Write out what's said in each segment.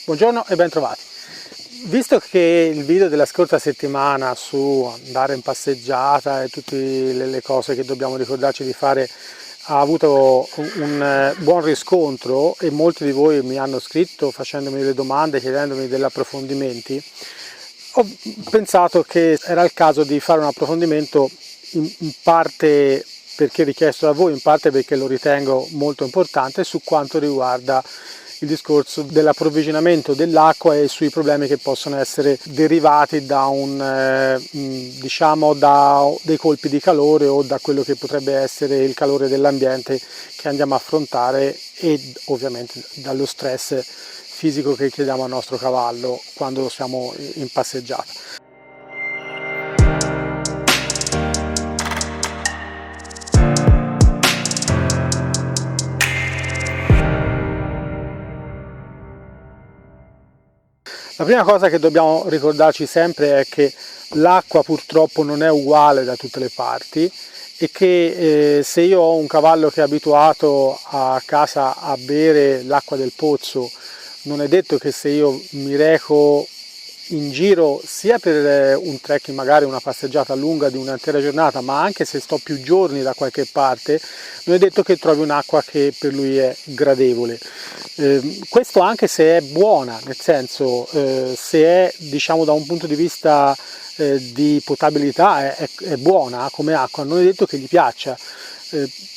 Buongiorno e ben trovati. Visto che il video della scorsa settimana su andare in passeggiata e tutte le cose che dobbiamo ricordarci di fare ha avuto un buon riscontro e molti di voi mi hanno scritto facendomi delle domande, chiedendomi degli approfondimenti, ho pensato che era il caso di fare un approfondimento in parte perché richiesto da voi, in parte perché lo ritengo molto importante, su quanto riguarda il discorso dell'approvvigionamento dell'acqua e sui problemi che possono essere derivati da da dei colpi di calore o da quello che potrebbe essere il calore dell'ambiente che andiamo a affrontare e ovviamente dallo stress fisico che chiediamo al nostro cavallo quando siamo in passeggiata. La prima cosa che dobbiamo ricordarci sempre è che l'acqua purtroppo non è uguale da tutte le parti e che se io ho un cavallo che è abituato a casa a bere l'acqua del pozzo, non è detto che se io mi reco in giro sia per un trekking, magari una passeggiata lunga di un'intera giornata, ma anche se sto più giorni da qualche parte, non è detto che trovi un'acqua che per lui è gradevole. Questo anche se è buona, nel senso se è da un punto di vista di potabilità è buona come acqua, non è detto che gli piaccia.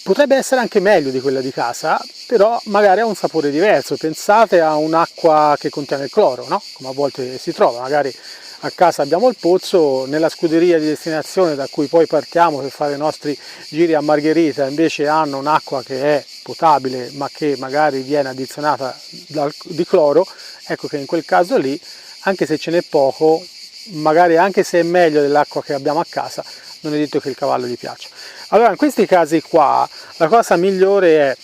Potrebbe essere anche meglio di quella di casa, però magari ha un sapore diverso. Pensate a un'acqua che contiene il cloro, no? Come a volte si trova, magari a casa abbiamo il pozzo, nella scuderia di destinazione da cui poi partiamo per fare i nostri giri a Margherita invece hanno un'acqua che è potabile ma che magari viene addizionata di cloro. Ecco che in quel caso lì, anche se ce n'è poco, magari anche se è meglio dell'acqua che abbiamo a casa, non è detto che il cavallo gli piaccia. Allora in questi casi qua la cosa migliore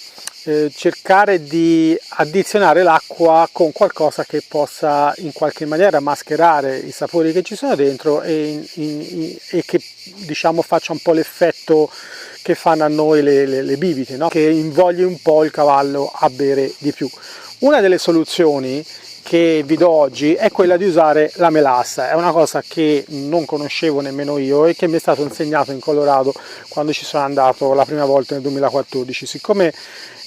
è cercare di addizionare l'acqua con qualcosa che possa in qualche maniera mascherare i sapori che ci sono dentro e che faccia un po' l'effetto che fanno a noi le bibite, no? Che invogli un po' il cavallo a bere di più. Una delle soluzioni che vi do oggi è quella di usare la melassa. È una cosa che non conoscevo nemmeno io e che mi è stato insegnato in Colorado quando ci sono andato la prima volta nel 2014. Siccome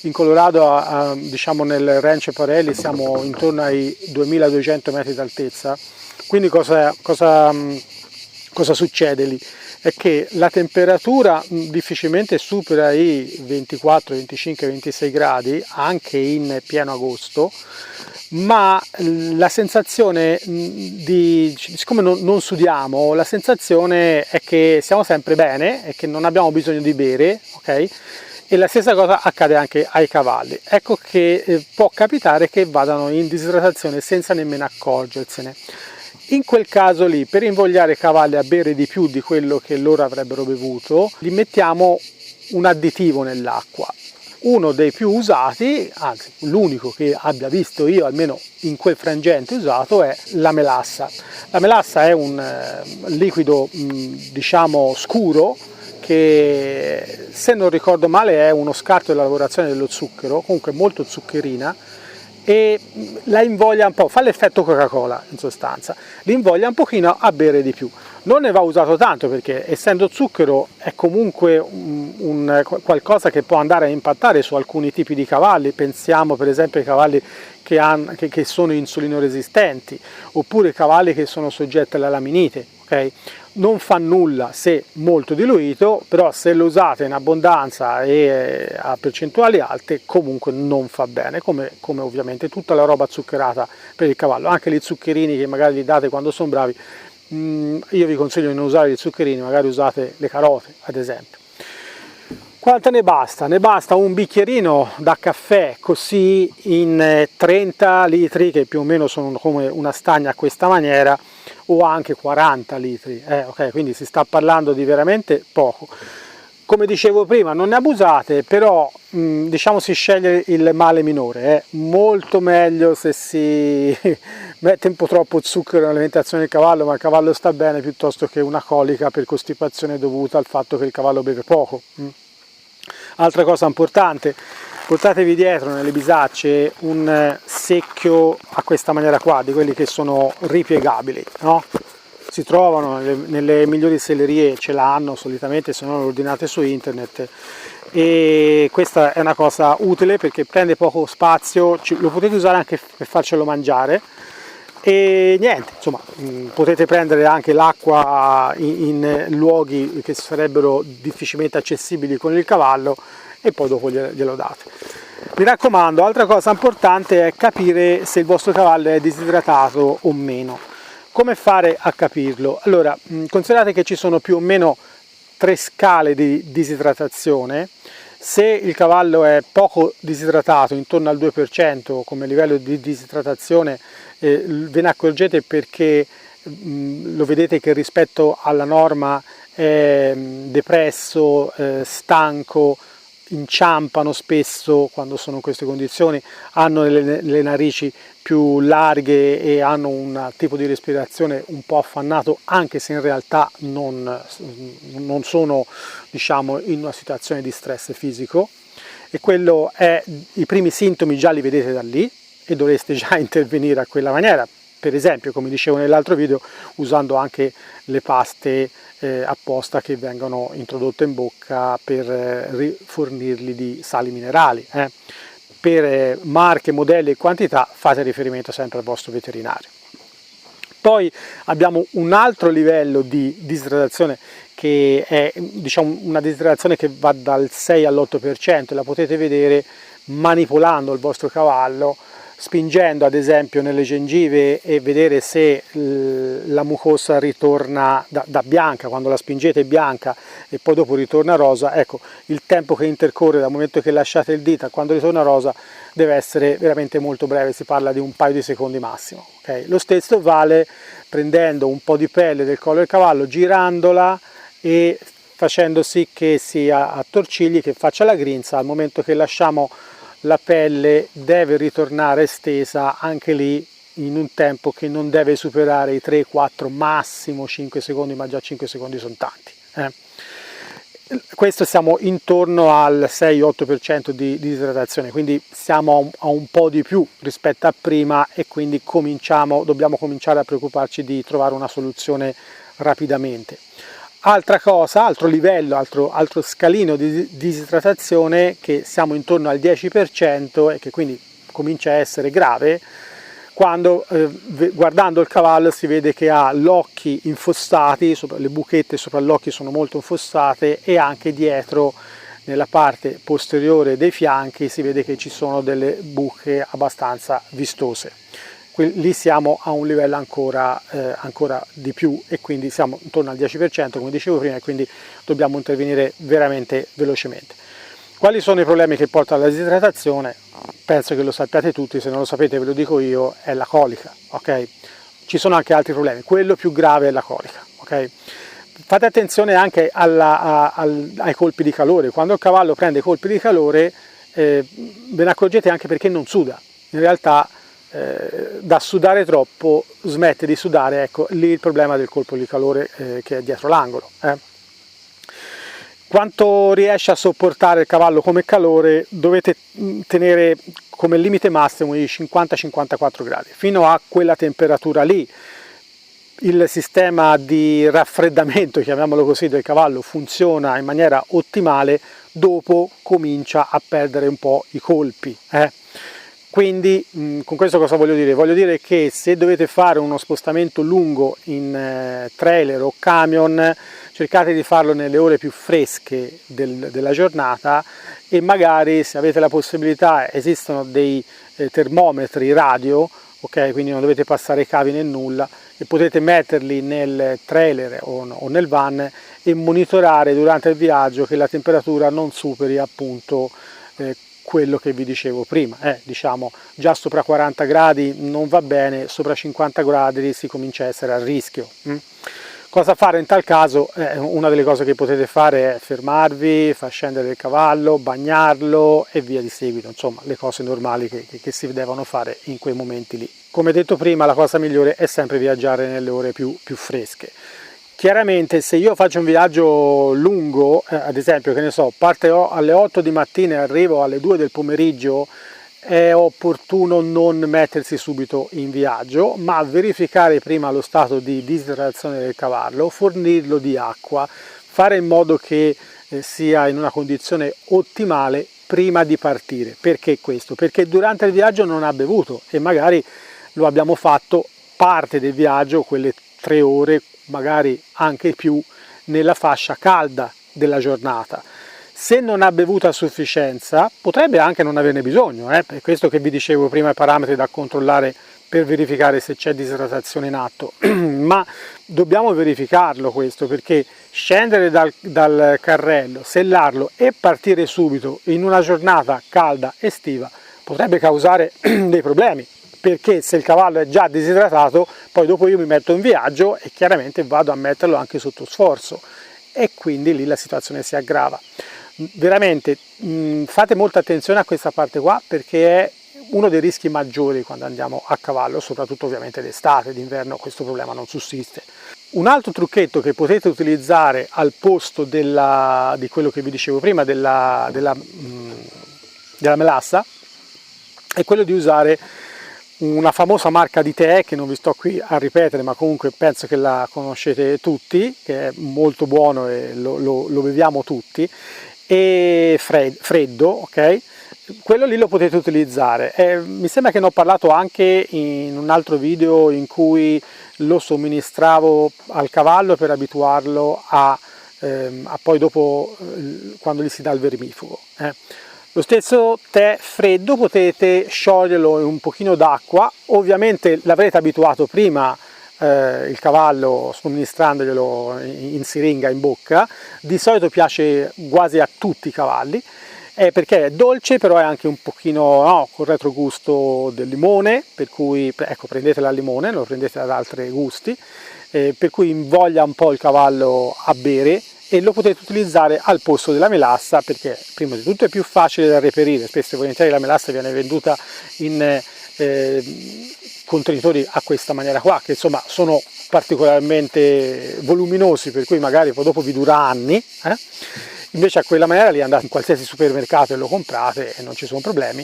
in Colorado, nel Ranch Parelli, siamo intorno ai 2200 metri d'altezza, quindi cosa succede lì? È che la temperatura difficilmente supera i 24, 25, 26 gradi anche in pieno agosto, ma la sensazione siccome non sudiamo, la sensazione è che siamo sempre bene e che non abbiamo bisogno di bere, ok? E la stessa cosa accade anche ai cavalli. Ecco che può capitare che vadano in disidratazione senza nemmeno accorgersene. In quel caso lì, per invogliare i cavalli a bere di più di quello che loro avrebbero bevuto, gli mettiamo un additivo nell'acqua. Uno dei più usati, anzi l'unico che abbia visto io almeno in quel frangente usato, è la melassa. La melassa è un liquido scuro che, se non ricordo male, è uno scarto della lavorazione dello zucchero, comunque molto zuccherina, e la invoglia un po', fa l'effetto Coca-Cola in sostanza, li invoglia un pochino a bere di più. Non ne va usato tanto perché essendo zucchero è comunque qualcosa che può andare a impattare su alcuni tipi di cavalli. Pensiamo per esempio ai cavalli che sono insulino resistenti oppure cavalli che sono soggetti alla laminite, ok? Non fa nulla se molto diluito, però se lo usate in abbondanza e a percentuali alte comunque non fa bene, come ovviamente tutta la roba zuccherata per il cavallo, anche gli zuccherini che magari gli date quando sono bravi. Io vi consiglio di non usare gli zuccherini, magari usate le carote ad esempio. Quanto ne basta? Ne basta un bicchierino da caffè così in 30 litri, che più o meno sono come una stagna a questa maniera, o anche 40 litri, ok? Quindi si sta parlando di veramente poco. Come dicevo prima, non ne abusate, però si sceglie il male minore. È molto meglio se si mette un po' troppo zucchero nell'alimentazione del cavallo, ma il cavallo sta bene, piuttosto che una colica per costipazione dovuta al fatto che il cavallo beve poco. Altra cosa importante, portatevi dietro nelle bisacce un secchio a questa maniera qua, di quelli che sono ripiegabili, no? Si trovano nelle migliori sellerie, ce l'hanno solitamente, se non lo ordinate su internet, e questa è una cosa utile perché prende poco spazio, lo potete usare anche per farcelo mangiare. E niente, insomma, potete prendere anche l'acqua in luoghi che sarebbero difficilmente accessibili con il cavallo e poi dopo glielo date. Mi raccomando, altra cosa importante è capire se il vostro cavallo è disidratato o meno. Come fare a capirlo? Allora, considerate che ci sono più o meno 3 scale di disidratazione. Se il cavallo è poco disidratato, intorno al 2% come livello di disidratazione, ve ne accorgete perché lo vedete che rispetto alla norma è depresso, stanco, inciampano spesso quando sono in queste condizioni, hanno le narici più larghe e hanno un tipo di respirazione un po' affannato, anche se in realtà non sono, diciamo, in una situazione di stress fisico, e quello è, i primi sintomi già li vedete da lì e dovreste già intervenire a quella maniera, per esempio, come dicevo nell'altro video, usando anche le paste apposta che vengono introdotte in bocca per rifornirli di sali minerali. Per marche, modelli e quantità fate riferimento sempre al vostro veterinario. Poi abbiamo un altro livello di disidratazione che è, diciamo, una disidratazione che va dal 6 all'8%, e la potete vedere manipolando il vostro cavallo, spingendo ad esempio nelle gengive e vedere se la mucosa ritorna da bianca, quando la spingete è bianca e poi dopo ritorna rosa. Ecco, il tempo che intercorre dal momento che lasciate il dito a quando ritorna rosa deve essere veramente molto breve, si parla di un paio di secondi massimo. Okay? Lo stesso vale prendendo un po' di pelle del collo del cavallo, girandola e facendo sì che sia a torcigli, che faccia la grinza. Al momento che lasciamo la pelle deve ritornare stesa anche lì in un tempo che non deve superare i 3, 4, massimo 5 secondi, ma già 5 secondi sono tanti. Questo siamo intorno al 6-8% di disidratazione, quindi siamo a un po' di più rispetto a prima, e quindi dobbiamo cominciare a preoccuparci di trovare una soluzione rapidamente. Altra cosa, altro livello, altro scalino di disidratazione, che siamo intorno al 10% e che quindi comincia a essere grave, quando guardando il cavallo si vede che ha gli occhi infossati, le buchette sopra gli occhi sono molto infossate, e anche dietro nella parte posteriore dei fianchi si vede che ci sono delle buche abbastanza vistose. Lì siamo a un livello ancora di più, e quindi siamo intorno al 10% come dicevo prima, e quindi dobbiamo intervenire veramente velocemente. Quali sono i problemi che portano alla disidratazione? Penso che lo sappiate tutti, se non lo sapete ve lo dico io, è la colica, ok? Ci sono anche altri problemi, quello più grave è la colica, ok? Fate attenzione anche ai colpi di calore. Quando il cavallo prende colpi di calore ve ne accorgete anche perché non suda. In realtà da sudare troppo smette di sudare, ecco lì il problema del colpo di calore che è dietro l'angolo. Quanto riesce a sopportare il cavallo come calore? Dovete tenere come limite massimo di 50-54 gradi. Fino a quella temperatura lì il sistema di raffreddamento, chiamiamolo così, del cavallo funziona in maniera ottimale, dopo comincia a perdere un po' i colpi. Quindi con questo cosa voglio dire? Voglio dire che se dovete fare uno spostamento lungo in trailer o camion, cercate di farlo nelle ore più fresche della giornata, e magari, se avete la possibilità, esistono dei termometri radio, ok? Quindi non dovete passare cavi né nulla, e potete metterli nel trailer o nel van e monitorare durante il viaggio che la temperatura non superi appunto quello che vi dicevo prima. Diciamo, già sopra 40 gradi non va bene, sopra 50 gradi si comincia a essere a rischio. Cosa fare in tal caso? Una delle cose che potete fare è fermarvi, far scendere il cavallo, bagnarlo e via di seguito, insomma le cose normali che si devono fare in quei momenti lì. Come detto prima, la cosa migliore è sempre viaggiare nelle ore più fresche. Chiaramente se io faccio un viaggio lungo, ad esempio, che ne so, parto alle 8 di mattina e arrivo alle 2 del pomeriggio, è opportuno non mettersi subito in viaggio, ma verificare prima lo stato di disidratazione del cavallo, fornirlo di acqua, fare in modo che sia in una condizione ottimale prima di partire. Perché questo? Perché durante il viaggio non ha bevuto e magari lo abbiamo fatto parte del viaggio, quelle 3 ore, magari anche più, nella fascia calda della giornata. Se non ha bevuto a sufficienza, potrebbe anche non averne bisogno, per questo che vi dicevo prima, i parametri da controllare per verificare se c'è disidratazione in atto, ma dobbiamo verificarlo questo, perché scendere dal carrello, sellarlo e partire subito in una giornata calda estiva potrebbe causare dei problemi, perché se il cavallo è già disidratato, poi dopo io mi metto in viaggio e chiaramente vado a metterlo anche sotto sforzo e quindi lì la situazione si aggrava. Veramente fate molta attenzione a questa parte qua, perché è uno dei rischi maggiori quando andiamo a cavallo, soprattutto ovviamente d'estate, d'inverno questo problema non sussiste. Un altro trucchetto che potete utilizzare al posto di quello che vi dicevo prima, della melassa, è quello di usare una famosa marca di tè che non vi sto qui a ripetere, ma comunque penso che la conoscete tutti, che è molto buono e lo beviamo tutti, e freddo, ok? Quello lì lo potete utilizzare. Mi sembra che ne ho parlato anche in un altro video in cui lo somministravo al cavallo per abituarlo a poi dopo quando gli si dà il vermifugo. Lo stesso tè freddo potete scioglierlo in un pochino d'acqua, ovviamente l'avrete abituato prima il cavallo somministrandoglielo in siringa in bocca, di solito piace quasi a tutti i cavalli, perché è dolce, però è anche un pochino con retrogusto del limone, per cui ecco, prendetela al limone, non lo prendete ad altri gusti, per cui invoglia un po' il cavallo a bere, e lo potete utilizzare al posto della melassa, perché prima di tutto è più facile da reperire. Spesso e volentieri la melassa viene venduta in contenitori a questa maniera qua, che insomma sono particolarmente voluminosi, per cui magari poi dopo vi dura anni, invece a quella maniera lì andate in qualsiasi supermercato e lo comprate e non ci sono problemi.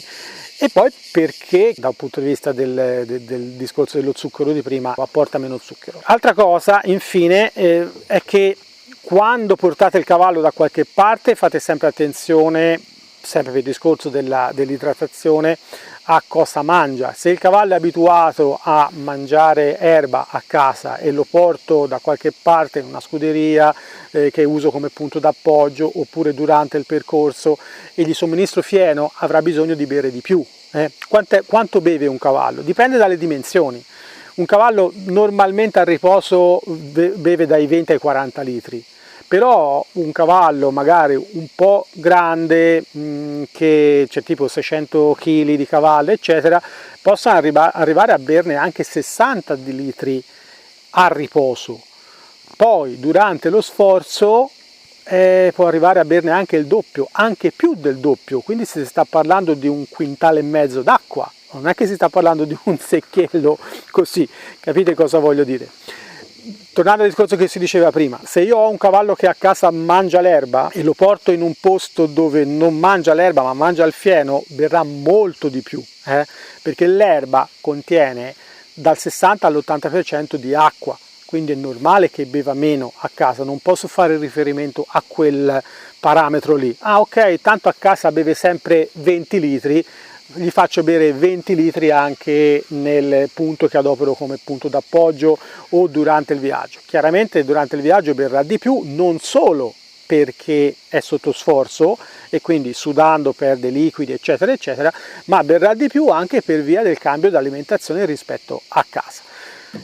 E poi perché dal punto di vista del discorso dello zucchero di prima apporta meno zucchero. Altra cosa infine è che quando portate il cavallo da qualche parte fate sempre attenzione, sempre per il discorso dell'idratazione, a cosa mangia. Se il cavallo è abituato a mangiare erba a casa e lo porto da qualche parte in una scuderia che uso come punto d'appoggio, oppure durante il percorso, e gli somministro fieno, avrà bisogno di bere di più. Quanto beve un cavallo? Dipende dalle dimensioni. Un cavallo normalmente a riposo beve dai 20 ai 40 litri. Però un cavallo magari un po' grande, che c'è tipo 600 kg di cavallo eccetera, possono arrivare a berne anche 60 litri a riposo. Poi durante lo sforzo può arrivare a berne anche il doppio, anche più del doppio, quindi si sta parlando di 1,5 quintali d'acqua, non è che si sta parlando di un secchiello così, capite cosa voglio dire? Tornando al discorso che si diceva prima, se io ho un cavallo che a casa mangia l'erba e lo porto in un posto dove non mangia l'erba ma mangia il fieno, berrà molto di più, perché l'erba contiene dal 60 all'80% di acqua, quindi è normale che beva meno a casa. Non posso fare riferimento a quel parametro lì. Ah ok, tanto a casa beve sempre 20 litri, gli faccio bere 20 litri anche nel punto che adopero come punto d'appoggio o durante il viaggio. Chiaramente durante il viaggio berrà di più, non solo perché è sotto sforzo e quindi sudando perde liquidi eccetera eccetera, ma berrà di più anche per via del cambio di alimentazione rispetto a casa.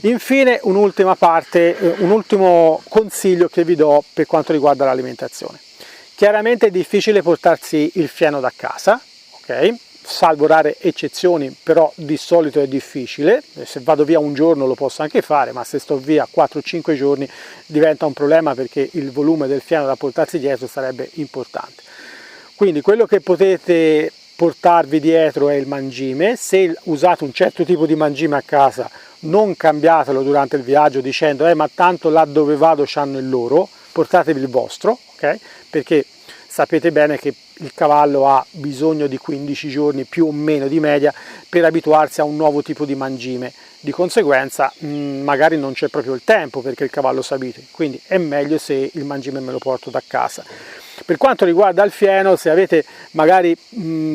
Infine un'ultima parte, un ultimo consiglio che vi do per quanto riguarda l'alimentazione. Chiaramente è difficile portarsi il fieno da casa, ok? Salvo rare eccezioni, però di solito è difficile. Se vado via un giorno lo posso anche fare, ma se sto via 4-5 giorni diventa un problema, perché il volume del fieno da portarsi dietro sarebbe importante. Quindi quello che potete portarvi dietro è il mangime. Se usate un certo tipo di mangime a casa non cambiatelo durante il viaggio dicendo ma tanto là dove vado c'hanno il loro, portatevi il vostro, ok? Perché sapete bene che il cavallo ha bisogno di 15 giorni più o meno di media per abituarsi a un nuovo tipo di mangime, di conseguenza magari non c'è proprio il tempo perché il cavallo si abitui, quindi è meglio se il mangime me lo porto da casa. Per quanto riguarda il fieno, se avete magari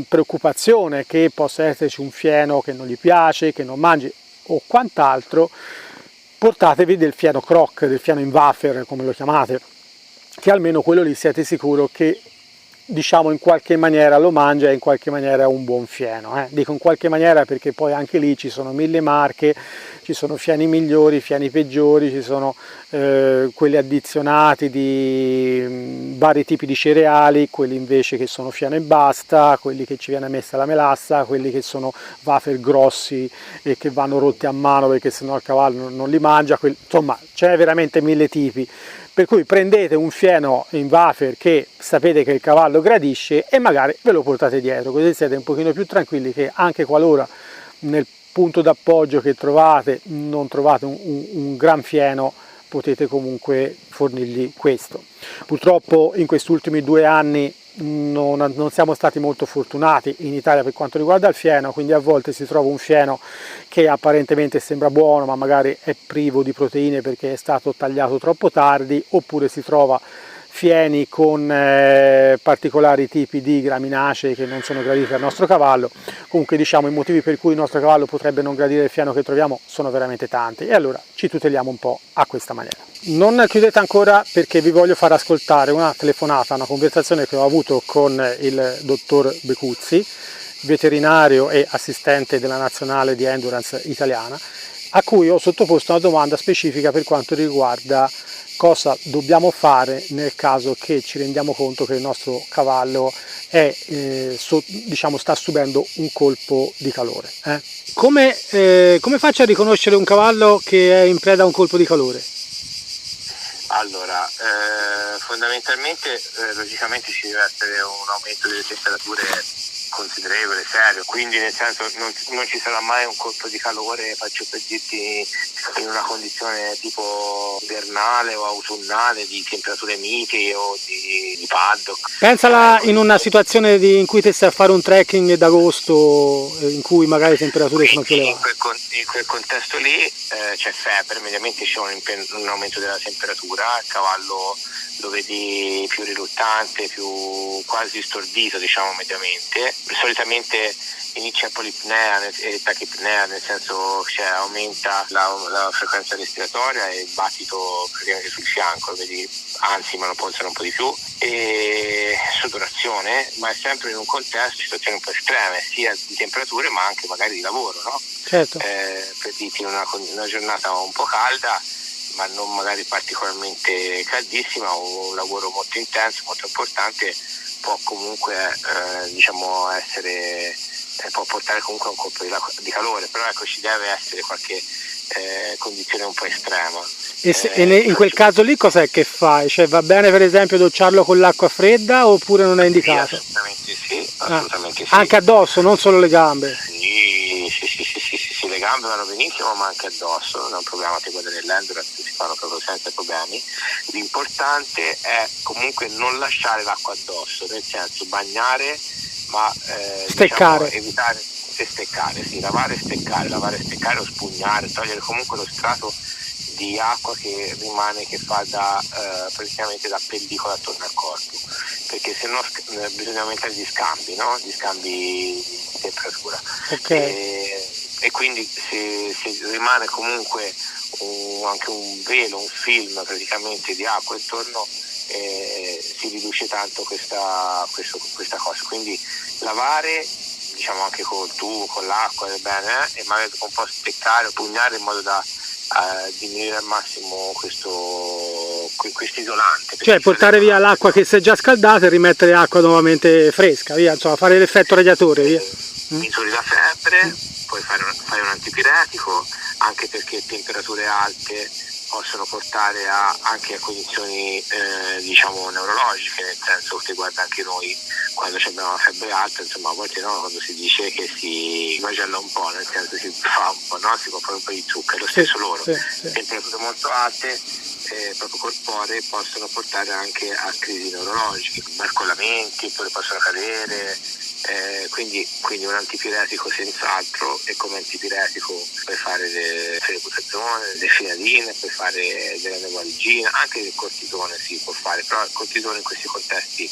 preoccupazione che possa esserci un fieno che non gli piace, che non mangi o quant'altro, portatevi del fieno croc, del fieno in wafer come lo chiamate, che almeno quello lì siete sicuro che diciamo in qualche maniera lo mangia e in qualche maniera è un buon fieno. Dico in qualche maniera perché poi anche lì ci sono 1000 marche, ci sono fieni migliori, fieni peggiori, ci sono quelli addizionati di vari tipi di cereali, quelli invece che sono fieno e basta, quelli che ci viene messa la melassa, quelli che sono wafer grossi e che vanno rotti a mano perché sennò il cavallo non li mangia, insomma c'è veramente 1000 tipi. Per cui prendete un fieno in wafer che sapete che il cavallo gradisce e magari ve lo portate dietro, così siete un pochino più tranquilli che anche qualora nel punto d'appoggio che trovate non trovate un gran fieno, potete comunque fornirgli questo. Purtroppo in questi ultimi 2 anni non siamo stati molto fortunati in Italia per quanto riguarda il fieno, quindi a volte si trova un fieno che apparentemente sembra buono ma magari è privo di proteine perché è stato tagliato troppo tardi, oppure si trova fieni con particolari tipi di graminacee che non sono graditi al nostro cavallo. Comunque diciamo i motivi per cui il nostro cavallo potrebbe non gradire il fieno che troviamo sono veramente tanti e allora ci tuteliamo un po' a questa maniera. Non chiudete ancora perché vi voglio far ascoltare una telefonata, una conversazione che ho avuto con il dottor Becuzzi, veterinario e assistente della nazionale di endurance italiana, a cui ho sottoposto una domanda specifica per quanto riguarda cosa dobbiamo fare nel caso che ci rendiamo conto che il nostro cavallo è, diciamo, sta subendo un colpo di calore. Come faccio a riconoscere un cavallo che è in preda a un colpo di calore? Allora, fondamentalmente, logicamente ci deve essere un aumento delle temperature considerevole, serio, quindi nel senso non ci sarà mai un colpo di calore, faccio per dirti, in una condizione tipo invernale o autunnale di temperature miti o di paddock. Pensala in una situazione in cui ti stai a fare un trekking d'agosto in cui magari le temperature sono più elevate. In quel contesto lì c'è febbre, mediamente c'è un aumento della temperatura, il cavallo lo vedi più riluttante, più quasi stordito, diciamo mediamente. Solitamente inizia polipnea e tachipnea, nel senso aumenta la frequenza respiratoria e il battito praticamente sul fianco, vedi, anzi ma lo polsano un po' di più, e sudorazione, ma è sempre in un contesto, situazioni un po' estreme, sia di temperature ma anche magari di lavoro, no? Certo. Per dirti una giornata un po' calda, ma non magari particolarmente caldissima, o un lavoro molto intenso, molto importante, può comunque diciamo essere, può portare comunque a un colpo di calore, però ecco ci deve essere qualche condizione un po' estrema. E in quel caso lì cos'è che fai? Cioè va bene per esempio docciarlo con l'acqua fredda oppure non è indicato? Sì, assolutamente sì. Anche addosso, non solo le gambe? Sì, le gambe vanno benissimo, ma anche addosso, non è un problema, ti guarda nell'endurance, si fanno proprio senza problemi. L'importante è comunque non lasciare l'acqua addosso, nel senso bagnare, ma steccare. Diciamo, evitare steccare, sì, lavare e steccare o spugnare, togliere comunque lo strato di acqua che rimane, che fa praticamente da pellicola attorno al corpo, perché se no bisogna aumentare gli scambi, no? Gli scambi di temperatura. Okay. E quindi se rimane comunque anche un velo, un film praticamente di acqua intorno, si riduce tanto questa cosa. Quindi lavare, diciamo anche col tubo, con l'acqua, bene, e magari un po' steccare o pugnare in modo da diminuire al massimo questo isolante. Cioè portare via l'acqua che si è già scaldata e rimettere acqua nuovamente fresca, via, insomma fare l'effetto radiatore, via. Misuri la febbre, poi fai un antipiretico, anche perché temperature alte possono portare anche a condizioni diciamo neurologiche, nel senso che guarda anche noi quando abbiamo una febbre alta, insomma, a volte no, quando si dice che si macella un po', nel senso si fa un po', no? Si può fare un po' di zucchero, lo stesso loro. Temperature molto alte, proprio corporee, possono portare anche a crisi neurologiche, barcollamenti, oppure possono cadere. Quindi un antipiretico senz'altro, e come antipiretico puoi fare le fenibutazone, le finadine, puoi fare della neovalgina, anche il cortisone si può fare, però il cortisone in questi contesti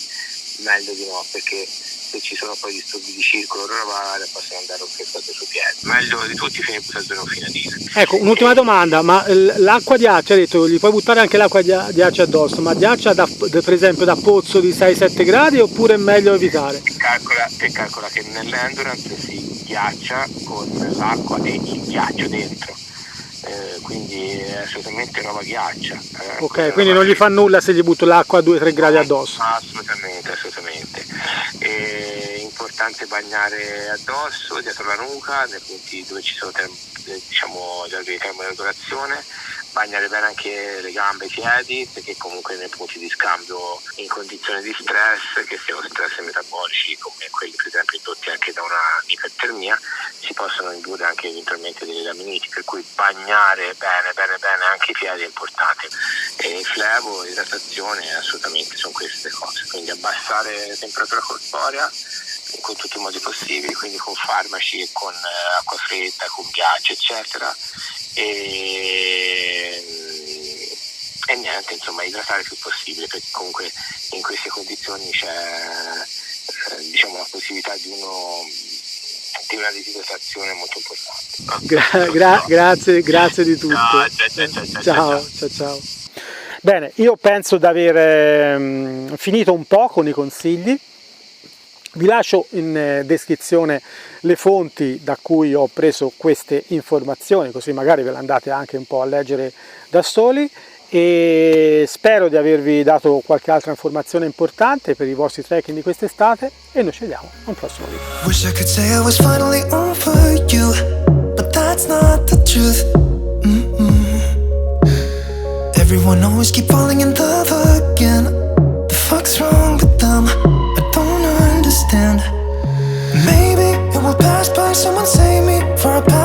meglio di no, perché se ci sono poi disturbi di circolo neuronale possono andare un pezzetto su piede. Meglio di tutti fenibutazone o finadine. Ecco, un'ultima domanda, ma l'acqua di accia, hai detto, gli puoi buttare anche l'acqua di accia addosso, ma di accia per esempio da pozzo di 6-7 gradi, oppure è meglio evitare? Calcola che nell'endurance si ghiaccia con l'acqua e il ghiaccio dentro, quindi è assolutamente roba ghiaccia. Ok, quindi non gli fa nulla se gli butto l'acqua a 2-3 gradi addosso? Assolutamente. È importante bagnare addosso, dietro la nuca, nei punti dove ci sono gli organi di termoregolazione, bagnare bene anche le gambe e i piedi, perché comunque nei punti di scambio in condizioni di stress, che siano stress metabolici come quelli per esempio indotti anche da una ipertermia, si possono indurre anche eventualmente delle laminiti, per cui bagnare bene anche i piedi è importante. E flebo, idratazione, assolutamente sono queste cose, quindi abbassare la temperatura corporea con tutti i modi possibili, quindi con farmaci e con acqua fredda, con ghiaccio eccetera, e niente, insomma, idratare il più possibile, perché comunque in queste condizioni c'è la possibilità di una disidratazione molto importante. Grazie di tutto. Ciao. Bene, io penso di aver finito un po' con i consigli. Vi lascio in descrizione le fonti da cui ho preso queste informazioni, così magari ve le andate anche un po' a leggere da soli, e spero di avervi dato qualche altra informazione importante per i vostri trekking di quest'estate, e noi ci vediamo a un prossimo video. Wish I could say I was finally over you, but that's not the truth. Everyone always keep falling in love again. The fuck's wrong with them? I don't understand. Maybe it will pass by, someone save me for a past.